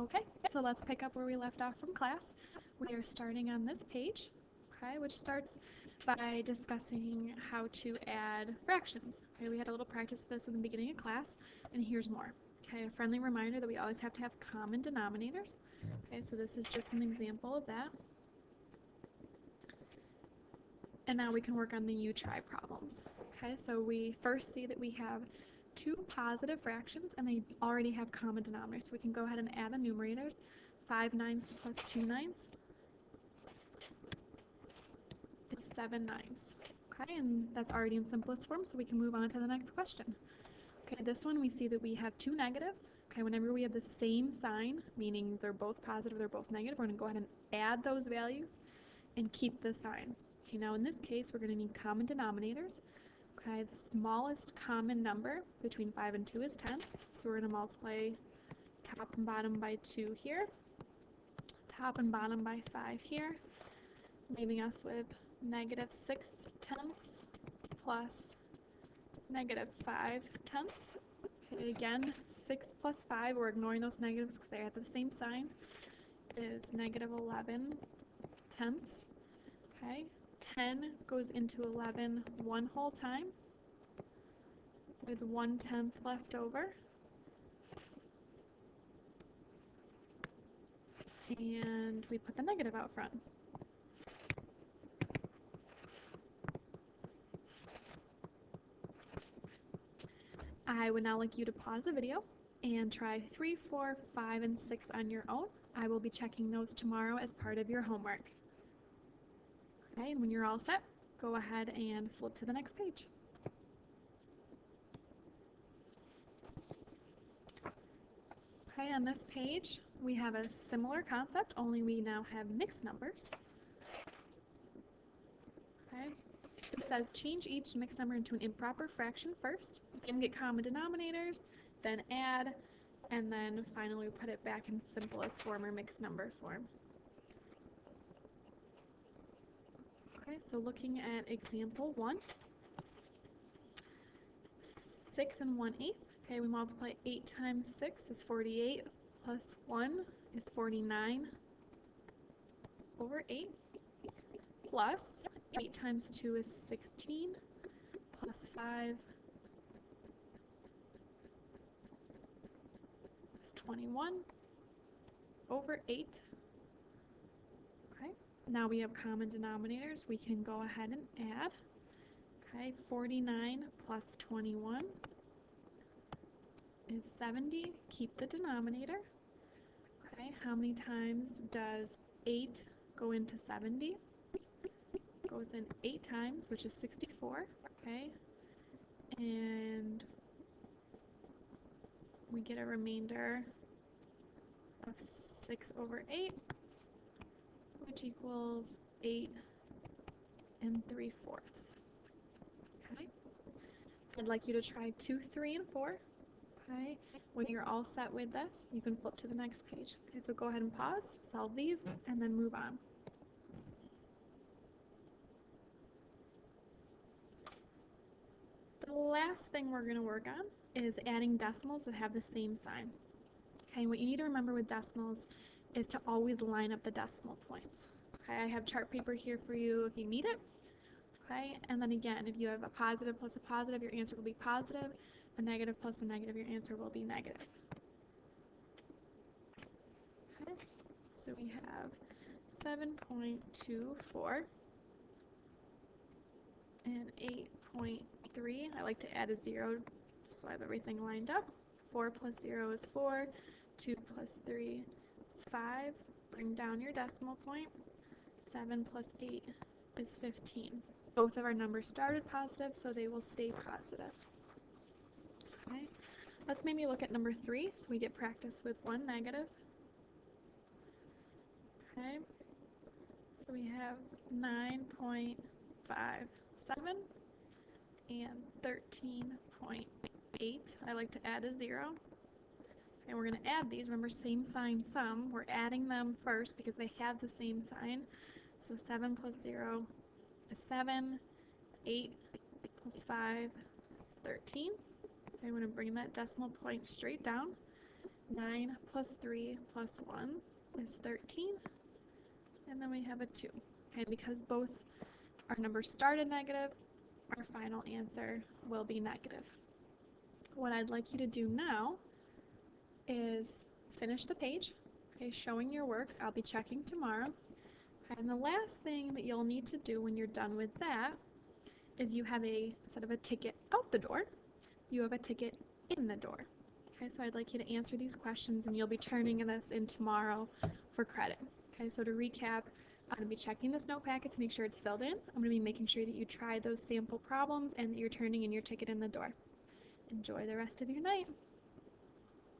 Okay, so let's pick up where we left off from class. We are starting on this page, okay, which starts by discussing how to add fractions. Okay, we had a little practice with this in the beginning of class, and here's more. Okay, a friendly reminder that we always have to have common denominators. Okay, so this is just an example of that. And now we can work on the you try problems. Okay, so we first see that we have two positive fractions and they already have common denominators. So we can go ahead and add the numerators. 5/9 plus 2/9 is 7/9. Okay, and that's already in simplest form, so we can move on to the next question. Okay, this one we see that we have two negatives. Okay, whenever we have the same sign, meaning they're both positive, they're both negative, we're going to go ahead and add those values and keep the sign. Okay, now in this case, we're going to need common denominators. Okay, the smallest common number between 5 and 2 is 10. So we're going to multiply top and bottom by 2 here, top and bottom by 5 here, leaving us with -6/10 plus -5/10. Okay, again, 6 plus 5, we're ignoring those negatives because they have the same sign, is -11/10. Okay, 10 goes into 11 one whole time with 1/10 left over. And we put the negative out front. I would now like you to pause the video and try 3, 4, 5, and 6 on your own. I will be checking those tomorrow as part of your homework. Okay, and when you're all set, go ahead and flip to the next page. Okay, on this page, we have a similar concept, only we now have mixed numbers. Okay, it says change each mixed number into an improper fraction first, then get common denominators, then add, and then finally put it back in simplest form or mixed number form. Okay, so looking at example 1, 6 1/8. Okay, we multiply 8 times 6 is 48, plus 1 is 49/8, plus 8 times 2 is 16, plus 5 is 21/8. Okay, now we have common denominators. We can go ahead and add. Okay, 49 plus 21 is 70. Keep the denominator. Okay, how many times does 8 go into 70? Goes in 8 times, which is 64. Okay, and we get a remainder of 6/8, which equals 8 3/4. Okay, I'd like you to try 2, 3, and 4. Okay, when you're all set with this, you can flip to the next page. Okay, so go ahead and pause, solve these, and then move on. The last thing we're going to work on is adding decimals that have the same sign. Okay, what you need to remember with decimals is to always line up the decimal points. Okay, I have chart paper here for you if you need it. Okay, and then again, if you have a positive plus a positive, your answer will be positive. A negative plus a negative, your answer will be negative. Okay, so we have 7.24 and 8.3. I like to add a 0 just so I have everything lined up. 4 plus 0 is 4. 2 plus 3 is 5. Bring down your decimal point. 7 plus 8 is 15. Both of our numbers started positive, so they will stay positive. Okay, let's maybe look at number 3, so we get practice with one negative. Okay, so we have 9.57 and 13.8. I like to add a 0. And we're going to add these. Remember, same sign sum. We're adding them first because they have the same sign. So 7 plus 0 is 7. 8 plus 5 is 13. I'm going to bring that decimal point straight down. 9 plus 3 plus 1 is 13. And then we have a 2. Okay, because both our numbers started negative, our final answer will be negative. What I'd like you to do now is finish the page, okay, showing your work. I'll be checking tomorrow. Okay, and the last thing that you'll need to do when you're done with that is you have instead of a ticket out the door, you have a ticket in the door. Okay, so I'd like you to answer these questions and you'll be turning this in tomorrow for credit. Okay, so to recap, I'm going to be checking this note packet to make sure it's filled in. I'm going to be making sure that you try those sample problems and that you're turning in your ticket in the door. Enjoy the rest of your night.